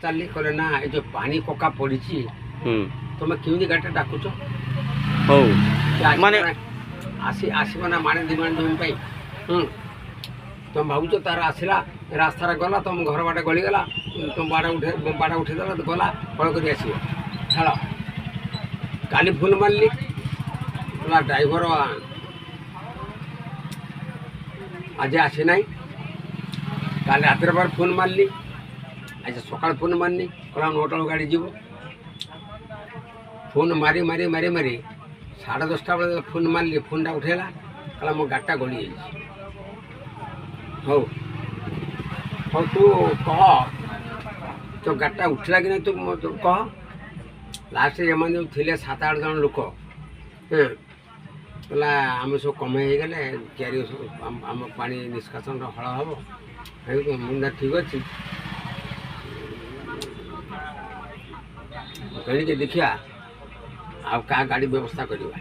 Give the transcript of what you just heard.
ଚାଲି କଲେ ନା ଏ ଯୋଉ ପାଣି ପକା ପଡ଼ିଛି ତମେ କେମିତି ଗାଡ଼ିଟା ଡାକୁଛ? ହଉ ମାନେ ମାନେ ଆସିବ ନା ମାଣେ ଦୁଇ ମାଣେ ଜମି ପାଇଁ। ତମେ ଭାବୁଛ ତାର ଆସିଲା ରାସ୍ତାରେ ଗଲା ତମ ଘର ବାଟେ ଗଳିଗଲା ତମ ବାଡ଼ ଉଠେଇଦେଲା ଗଲା ଫଳ କରି ଆସିବ ଛାଡ଼। କାଲି ଫୋନ୍ ମାରିଲି କହିଲା ଡ୍ରାଇଭର ଆଜି ଆସିନାହିଁ। କାଲି ରାତିରେ ବାର ଫୋନ୍ ମାରିଲି ଆଜି ସକାଳେ ଫୋନ୍ ମାରିନି କହିଲା 9ଟା ବେଳକୁ ଗାଡ଼ି ଯିବ। ଫୋନ୍ ମାରି 10:30 ବେଳେ ଫୋନ୍ ମାରିଲି ଫୋନ୍ଟା ଉଠେଇଲା କହିଲା ମୋ ଗାଡ଼ିଟା ଗଳି ଯାଇଛି। ହଉ ତୁ କହ ତୋ ଗାଡ଼ିଟା ଉଠିଲା କି ନାହିଁ ତୁ କହ। ଲାଷ୍ଟ ଏମାନେ ଯେଉଁ ଥିଲେ 7-8 ଜଣ ଲୋକ କହିଲା ଆମେ ସବୁ କମେଇ ହେଇଗଲେ କିଆରି ଆମ ପାଣି ନିଷ୍କାସନର ହଳ ହେବ। ମୁଣ୍ଡା ଠିକ୍ ଅଛି କହିକି ଦେଖିବା ଆଉ କାହା ଗାଡ଼ି ବ୍ୟବସ୍ଥା କରିବା।